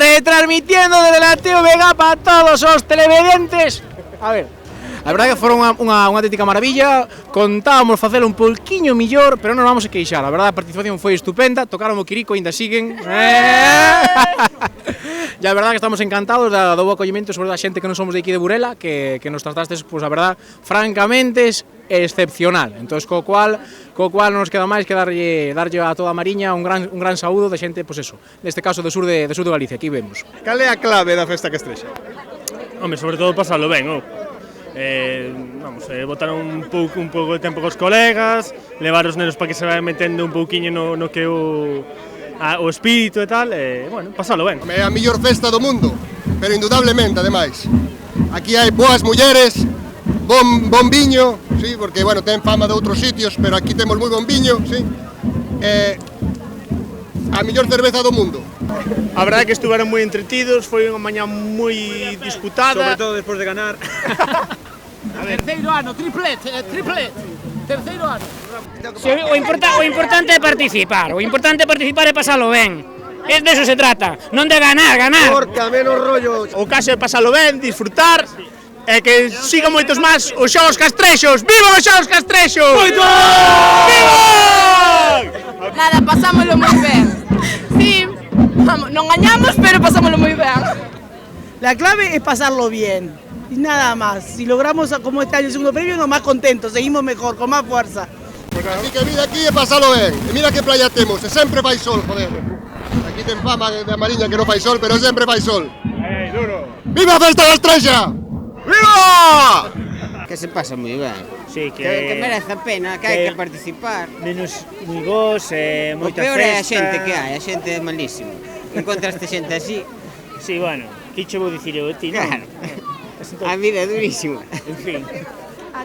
Retransmitiendo desde la TVG para todos os televidentes. A ver, a verdade que foron unha auténtica maravilla. Contábamos facelo un pouquiño millor, pero non vamos a queixar. A verdade, a participación foi estupenda. Tocaron o Quirico, ainda siguen. E a verdade que estamos encantados do bo acollimento, sobre todo a xente que non somos de aquí de Burela, que nos trataste, pois a verdade, francamente excepcional. Entón, co cual non nos queda máis que darlle a toda a Mariña un gran saúdo da xente, pois eso, neste caso do sur de Galicia, aquí vemos. Cal é a clave da festa castrexa? Home, sobre todo pasalo ben, non? Botar un pouco de tempo cos colegas, levar os nenos para que se vayan metendo un pouquiño no que o espírito e tal, bueno, pasalo ben. É a mellor festa do mundo, pero indudablemente, ademais. Aquí hai boas mulleres, bon viño, sí, porque, bueno, ten fama de outros sitios, pero aquí temos moi bon viño, sí. A mellor cerveza do mundo. A verdade é que estuveron moi entretidos, foi unha mañá moi disputada. Sobre todo despois de ganar. Terceiro ano, triplet. Terceiro ano. O importante é participar, e pasalo ben. De eso se trata, non de ganar. Porca, menos rollo. O caso é pasalo ben, disfrutar, e que sigan moitos máis os xogos castrexos. Viva os xogos castrexos! Moito! Viva! Nada, pasámoslo moi ben. Sí, vamos, non gañamos, pero pasámoslo moi ben. La clave es pasarlo bien, y nada más. Si logramos como este año el segundo premio, nos más contentos, seguimos mejor, con más fuerza. Así que vida aquí e pasalo ben. E mira que playa temos, e sempre fai sol, joder. Aquí ten fama de Mariña que non fai sol, pero sempre fai sol. Duro! Viva a festa castrexa! Viva! Que se pasa moi ben. Sí, Que merece a pena, que hai que participar. Menos moi vos, moita festa. O peor é a xente que hai, a xente é malísima. Encontraste xente así. Sí, bueno, que che vou dicir eu a ti, non? Claro. A vida é durísima. En fin. A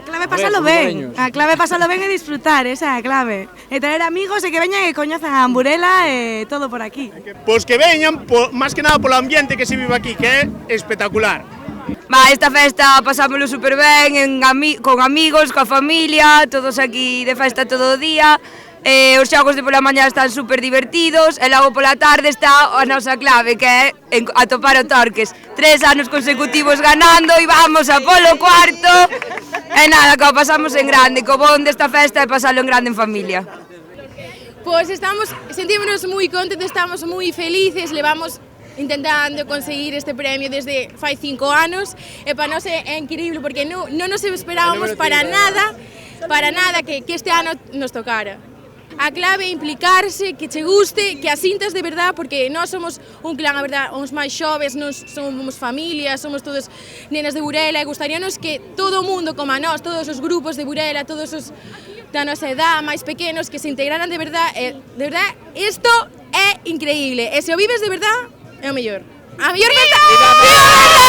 clave pasalo ben. A clave pasalo ben e disfrutar, esa é a clave. E traer amigos e que veñan e coñezan a Burela e todo por aquí. Pois que veñan, máis que nada polo ambiente que se vive aquí, que é espectacular. Esta festa pasámoslo super ben, con amigos, coa familia, todos aquí de festa todo o día. Os xogos de pola mañá están super divertidos e logo pola tarde está a nosa clave, que é atopar o Torques. 3 anos consecutivos ganando e vamos a polo cuarto. E nada, que o pasamos en grande, co bon desta festa é pasalo en grande en familia. Pois sentímonos moi contentos, estamos moi felices, levamos intentando conseguir este premio desde fai 5 anos e para nós é increíble porque non nos esperábamos para nada que este ano nos tocara. A clave é implicarse, que che guste, que asintas de verdad, porque nós somos un clan, a verdad, uns máis xoves, nós somos familia, somos todos nenas de Burela e gustaríanos que todo o mundo como a nós, todos os grupos de Burela, todos os da nosa edad, máis pequenos, que se integraran de verdad, isto é increíble, e se o vives de verdad, é o mellor. A mellor festa!